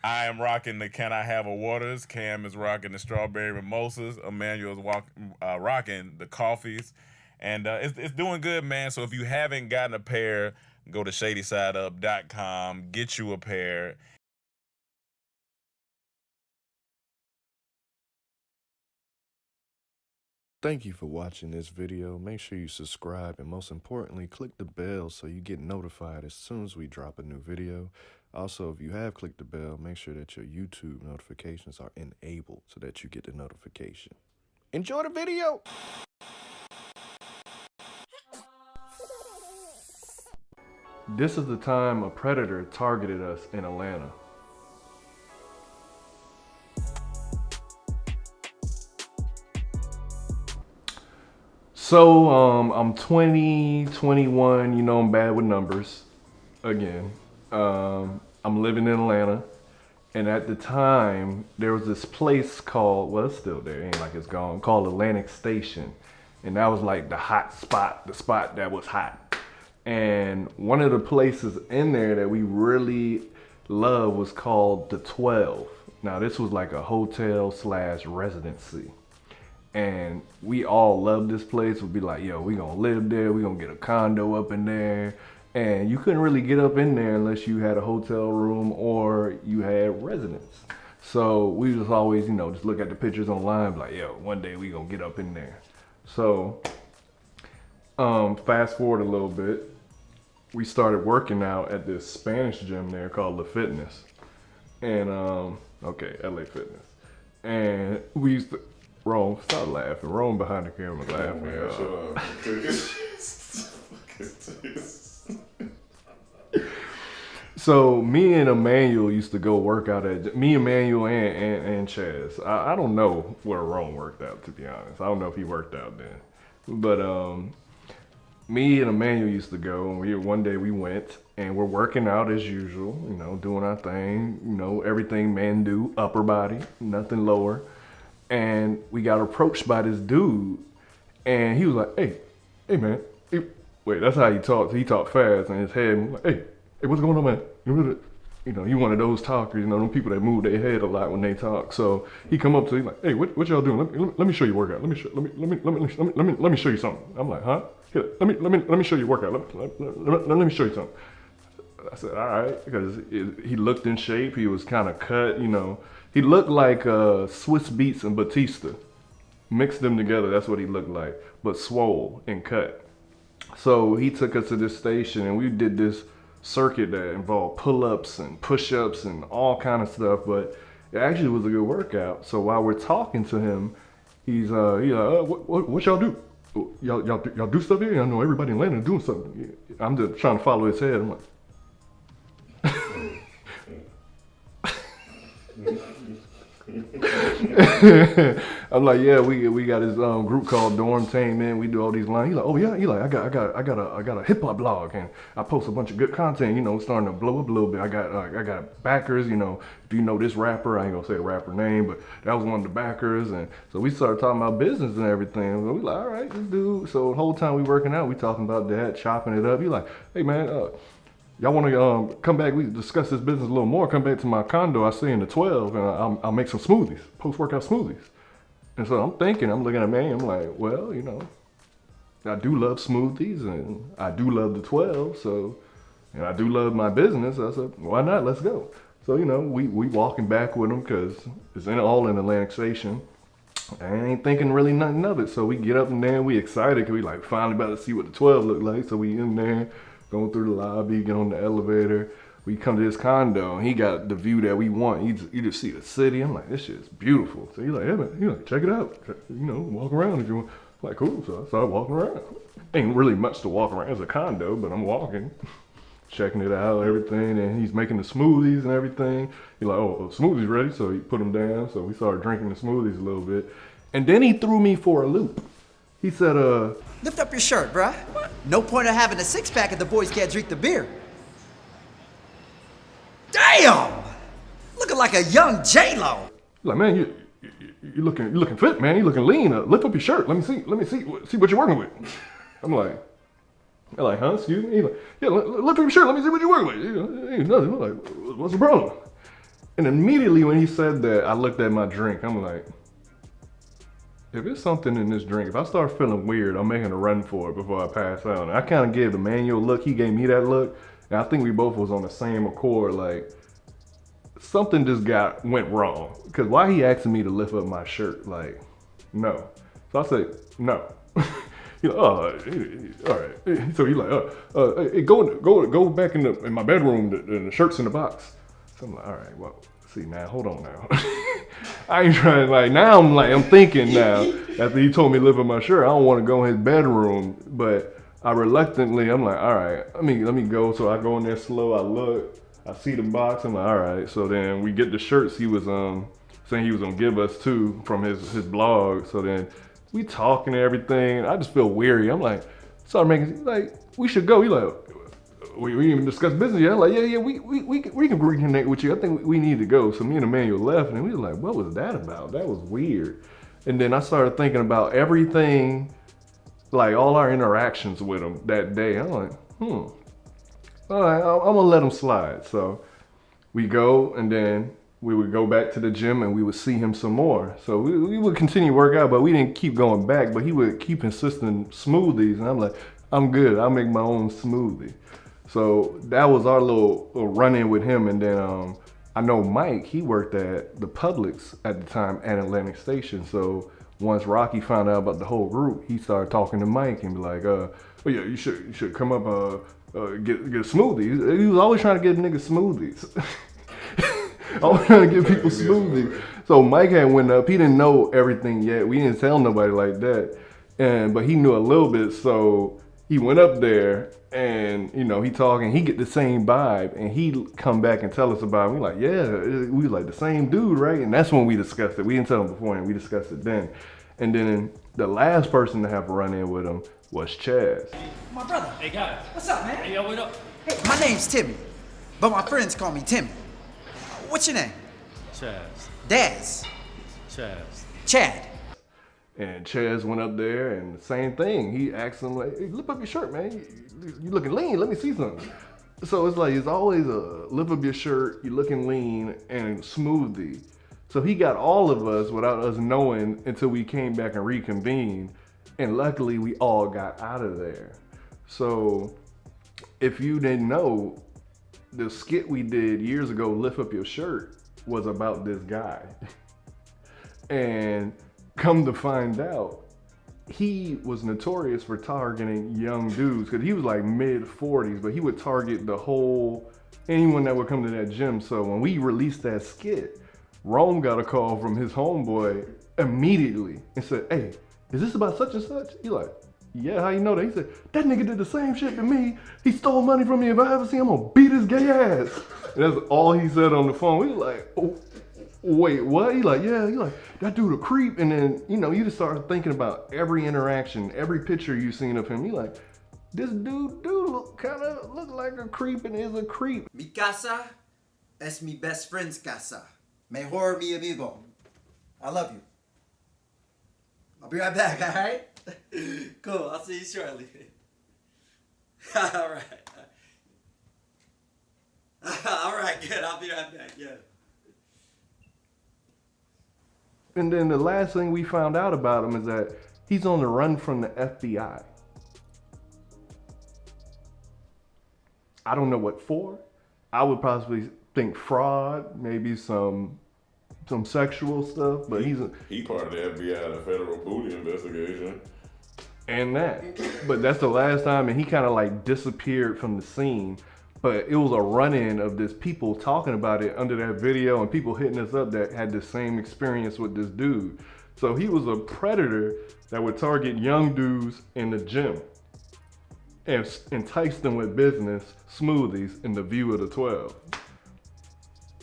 I am rocking the Can I Have a Waters. Cam is rocking the Strawberry Mimosas. Emmanuel is rocking the coffees. And it's doing good, man. So if you haven't gotten a pair, go to shadysideup.com, get you a pair. Thank you for watching this video. Make sure you subscribe and most importantly, click the bell so you get notified as soon as we drop a new video. Also, if you have clicked the bell, make sure that your YouTube notifications are enabled so that you get the notification. Enjoy the video! This is the time a predator targeted us in Atlanta. So, I'm 20, 21, you know I'm bad with numbers, again. I'm living in Atlanta, and at the time, there was this place called, well, it's still there, ain't like it's gone, called Atlantic Station. And that was like the hot spot, the spot that was hot. And one of the places in there that we really loved was called the 12. Now, this was like a hotel slash residency. And we all loved this place. We'd be like, yo, we gonna live there. We gonna get a condo up in there. And you couldn't really get up in there unless you had a hotel room or you had residence. So we just always, you know, just look at the pictures online, be like, yo, one day we gonna get up in there. So fast forward a little bit, we started working out at this Spanish gym there called La Fitness. And okay, LA Fitness. And we used to, Rome, stop laughing. Rome behind the camera laughing. So me and Emmanuel used to go work out at, me, Emmanuel, and Chaz. I don't know where Rome worked out, to be honest. I don't know if he worked out then. But me and Emmanuel used to go, and one day we went, and we're working out as usual, you know, doing our thing, you know, everything men do, upper body, nothing lower. And we got approached by this dude, and he was like, hey man, wait, that's how he talks. He talked fast in his head, and like, hey, what's going on, man? You know, you one of those talkers, you know, them people that move their head a lot when they talk. So he come up to me like, hey, what y'all doing? Let me show you workout. Let me show you something. I'm like, huh? Here, let me show you workout. Let me show you something. I said, all right, because he looked in shape. He was kind of cut, you know. He looked like Swiss Beats and Batista. Mixed them together, that's what he looked like, but swole and cut. So he took us to this station, and we did this circuit that involved pull-ups and push-ups and all kind of stuff, but it actually was a good workout. So while we're talking to him, he's like, what y'all do? Y'all do stuff here? I know everybody in Atlanta doing something. I'm just trying to follow his head. I'm like, I'm like, yeah, we got this group called Dormtainment. We do all these lines. He's like, oh yeah, I got a hip hop blog, and I post a bunch of good content. You know, starting to blow up a little bit. I got backers. You know, do you know this rapper? I ain't gonna say a rapper name, but that was one of the backers. And so we started talking about business and everything. So we like, all right, this dude. So the whole time we working out, we talking about that, chopping it up. He like, hey man, y'all want to come back? We discuss this business a little more. Come back to my condo. I stay in the 12, and I'll make some smoothies, post-workout smoothies. And so I'm thinking, I'm looking at me, I'm like, well, you know, I do love smoothies, and I do love the 12, so, and I do love my business. I said, why not? Let's go. So, you know, we walking back with them because it's all in Atlantic Station. I ain't thinking really nothing of it. So we get up in there, we excited because we like finally about to see what the 12 look like. So we in there, going through the lobby, get on the elevator. We come to his condo, and he got the view that we want. You just see the city. I'm like, this shit is beautiful. So he's like, yeah, man, like, check it out. You know, walk around if you want. I'm like, cool. So I started walking around. Ain't really much to walk around. It's a condo, but I'm walking, checking it out, everything. And he's making the smoothies and everything. He's like, oh, smoothie's ready. So he put them down. So we started drinking the smoothies a little bit. And then he threw me for a loop. He said, lift up your shirt, bruh. No point of having a six-pack if the boys can't drink the beer. Damn! Looking like a young J-Lo. Like, man, you looking fit, man. You looking lean. Lift up your shirt. Let me see what you're working with. I'm like, huh? Excuse me? He's like, yeah, lift up your shirt. Let me see what you're working with. Ain't nothing. I'm like, what's the problem? And immediately when he said that, I looked at my drink. I'm like, if it's something in this drink, if I start feeling weird, I'm making a run for it before I pass out. And I kind of gave the manual look. He gave me that look. And I think we both was on the same accord. Like, something just went wrong. Because why he asking me to lift up my shirt? Like, no. So I said, no. He's like, all right. So he's like, hey, go back in my bedroom. The shirt's in the box. So I'm like, all right, well, see now, hold on now. I ain't trying to, like, now I'm thinking now, after he told me to lift up my shirt, I don't want to go in his bedroom, but I reluctantly, I'm like, all right, let me go. So I go in there slow, I look, I see the box, I'm like, all right. So then we get the shirts he was saying he was gonna give us too from his blog. So then we talking and everything. I just feel weary. I'm like, start making, like, we should go. He like, we even discuss business yet? Like, yeah, we can reconnect with you. I think we need to go. So me and Emmanuel left, and we were like, what was that about? That was weird. And then I started thinking about everything, like all our interactions with him that day. I'm like, all right, I'm gonna let him slide. So we go, and then we would go back to the gym, and we would see him some more. So we would continue to work out, but we didn't keep going back. But he would keep insisting smoothies, and I'm like, I'm good. I'll make my own smoothie. So that was our little run-in with him. And then I know Mike, he worked at the Publix at the time at Atlantic Station. So once Rocky found out about the whole group, he started talking to Mike and be like, oh yeah, you should come up get a smoothie. He was always trying to get niggas smoothies. Always trying to get people smoothies. So Mike had went up. He didn't know everything yet. We didn't tell nobody like that. But he knew a little bit. So he went up there. And, you know, he talking, he get the same vibe, and he come back and tell us about it. We like, yeah, we like the same dude, right? And that's when we discussed it. We didn't tell him before, and we discussed it then. And then the last person to have a run-in with him was Chaz. My brother. Hey, guys. What's up, man? Hey, yo, what up? Hey, my name's Timmy, but my friends call me Timmy. What's your name? Chaz. Daz. Chaz. Chad. And Chaz went up there, and the same thing. He asked him, like, hey, lift up your shirt, man. You looking lean. Let me see something. So it's like, it's always a lift up your shirt, you looking lean, and smoothie. So he got all of us without us knowing until we came back and reconvened. And luckily, we all got out of there. So if you didn't know, the skit we did years ago, Lift Up Your Shirt, was about this guy. And come to find out, he was notorious for targeting young dudes, because he was like mid-40s, but he would target anyone that would come to that gym. So when we released that skit, Rome got a call from his homeboy immediately and said, hey, is this about such and such? He like, yeah, how you know that? He said, that nigga did the same shit to me. He stole money from me. If I ever see him, I'm gonna beat his gay ass. And that's all he said on the phone. We were like, oh, wait, what? He like, yeah, he like, that dude a creep. And then, you know, you just start thinking about every interaction, every picture you seen of him. You like, this dude look like a creep and is a creep. Mi casa es mi best friend's casa. Mejor mi amigo. I love you. I'll be right back, all right? Cool, I'll see you shortly. All right. All right, good. I'll be right back, yeah. And then the last thing we found out about him is that he's on the run from the FBI. I don't know what for. I would possibly think fraud, maybe some sexual stuff, but he part of the FBI, the federal booty investigation. And that. But that's the last time, and he kind of like disappeared from the scene. But it was a run-in of this people talking about it under that video, and people hitting us up that had the same experience with this dude. So he was a predator that would target young dudes in the gym and entice them with business, smoothies, and the view of the 12.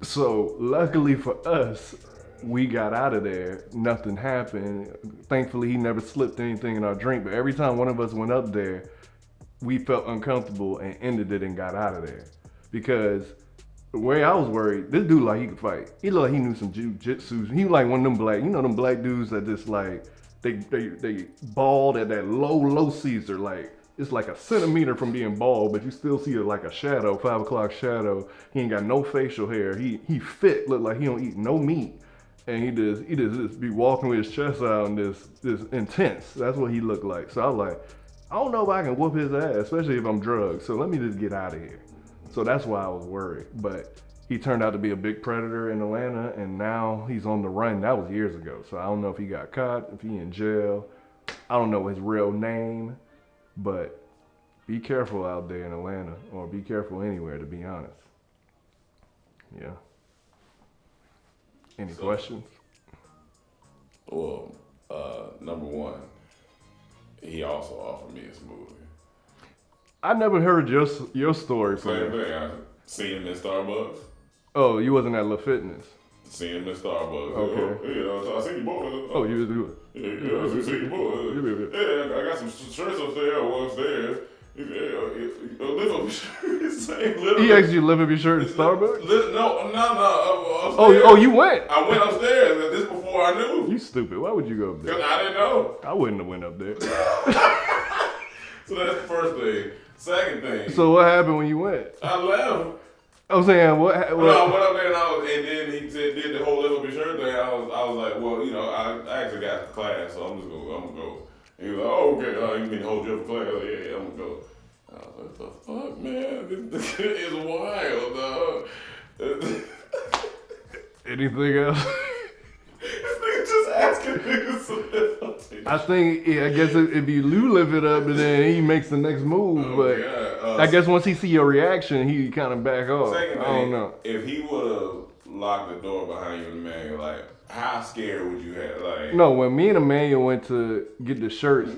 So luckily for us, we got out of there. Nothing happened. Thankfully, he never slipped anything in our drink. But every time one of us went up there, we felt uncomfortable and ended it and got out of there. Because the way I was worried, this dude like he could fight. He looked like he knew some jiu-jitsu. He was like one of them black, you know them black dudes that just like, they balled at that low Caesar. Like, it's like a centimeter from being bald, but you still see it like a shadow, 5 o'clock shadow. He ain't got no facial hair. He fit, look like he don't eat no meat. And he just be walking with his chest out and this intense. That's what he looked like. So I was like, I don't know if I can whoop his ass, especially if I'm drugged. So let me just get out of here. So that's why I was worried. But he turned out to be a big predator in Atlanta, and now he's on the run. That was years ago. So I don't know if he got caught, if he in jail. I don't know his real name, but be careful out there in Atlanta, or be careful anywhere, to be honest. Yeah. Any questions? Well, number one, he also offered me a smoothie. I never heard your story. Same thing. I seen him in Starbucks. Oh, you wasn't at La Fitness. Seen him in Starbucks. Okay. Yeah, I seen you boy. Oh, you was good. Yeah, I seen you boy. Yeah, I got some shirts upstairs. I was there. Lift up your shirt. He asked you to lift up your shirt in Starbucks? No. Oh, you went? I went upstairs. This before I knew. You stupid. Why would you go up there? Because I didn't know. I wouldn't have went up there. So that's the first thing. Second thing. So what happened when you went? I left. I'm saying, what? I went up there and then he did the whole lift up your shirt thing. I was like, well, I actually got class, so I'm gonna go. And he was like, oh, okay, you mean to hold you up for class? Yeah, I'm gonna go. I was like, what the fuck, man? This is wild, dog. Anything else? This nigga just asking niggas to lift up their I think, I guess if you do lift it up and then he makes the next move, but I guess once he see your reaction, he kind of back off. Second thing, I don't know. If he would have locked the door behind you and man, like, how scared would you have? Like, No, when me and Emmanuel went to get the shirts,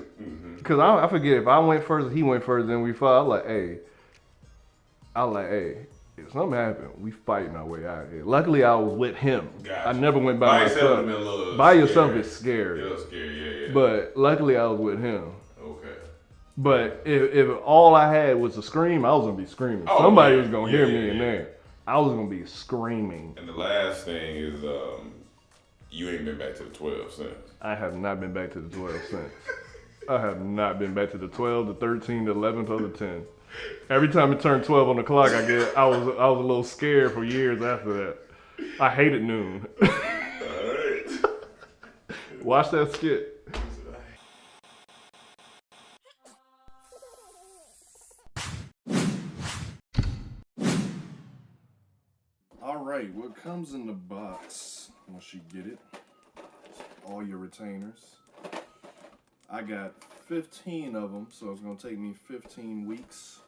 because I forget if I went first or he went first, then we fought. I was like, hey, if something happened, we fighting our way out of here. Luckily, I was with him. Gotcha. I never went by myself. By yourself is scary. You're scary, yeah. But luckily, I was with him. Okay. But if all I had was a scream, I was gonna be screaming. Oh, Somebody yeah. was gonna hear me in there. I was gonna be screaming. And the last thing is, you ain't been back to the 12 since. I have not been back to the 12 since. I have not been back to the 12, the 13, the 11th, or the 10th. Every time it turned 12 on the clock, I was a little scared for years after that. I hated noon. All right. Watch that skit. All right, what comes in the box once you get it? All your retainers. I got 15 of them, so it's gonna take me 15 weeks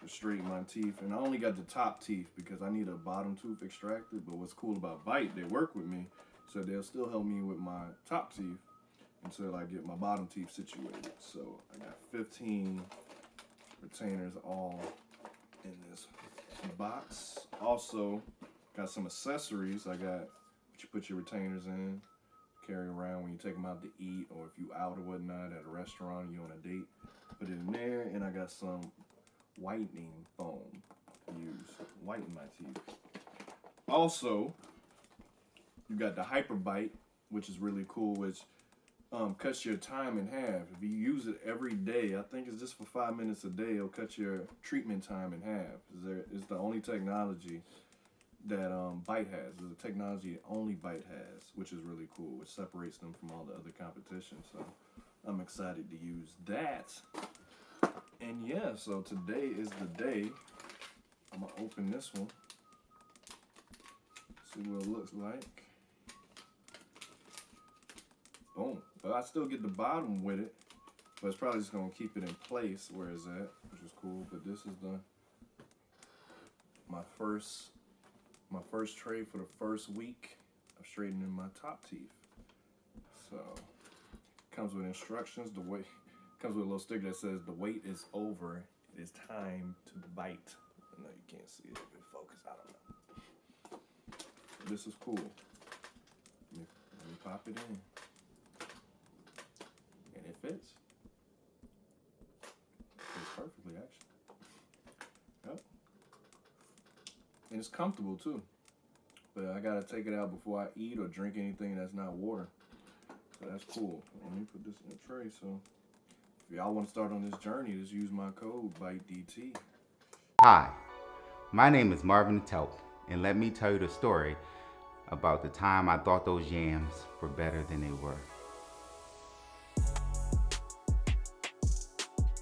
to straighten my teeth. And I only got the top teeth because I need a bottom tooth extracted. But what's cool about Bite, they work with me, so they'll still help me with my top teeth until I get my bottom teeth situated. So I got 15 retainers all in this box. Also got some accessories. I got what you put your retainers in, carry around when you take them out to eat, or if you out or whatnot at a restaurant, you on a date, put it in there. And I got some whitening foam to use, whiten my teeth. Also, you got the Hyper Bite, which is really cool, which cuts your time in half. If you use it every day, I think it's just for 5 minutes a day, it'll cut your treatment time in half. It's the only technology that Bite has. It's a technology only Bite has, which is really cool, which separates them from all the other competition. So I'm excited to use that. And yeah, so today is the day. I'm gonna open this one, see what it looks like. Boom. But I still get the bottom with it, but it's probably just gonna keep it in place where it's at, which is cool. But this is my first tray for the first week of straightening my top teeth. So comes with instructions. Comes with a little sticker that says the wait is over. It is time to bite. I know you can't see it. If it focus, I don't know. This is cool. Let me pop it in. And it fits. Fits perfectly, actually. Yep. And it's comfortable too. But I gotta take it out before I eat or drink anything that's not water. So that's cool. Let me put this in a tray so if y'all want to start on this journey, just use my code BITEDT. Hi, my name is Marvin Telp, and let me tell you the story about the time I thought those yams were better than they were.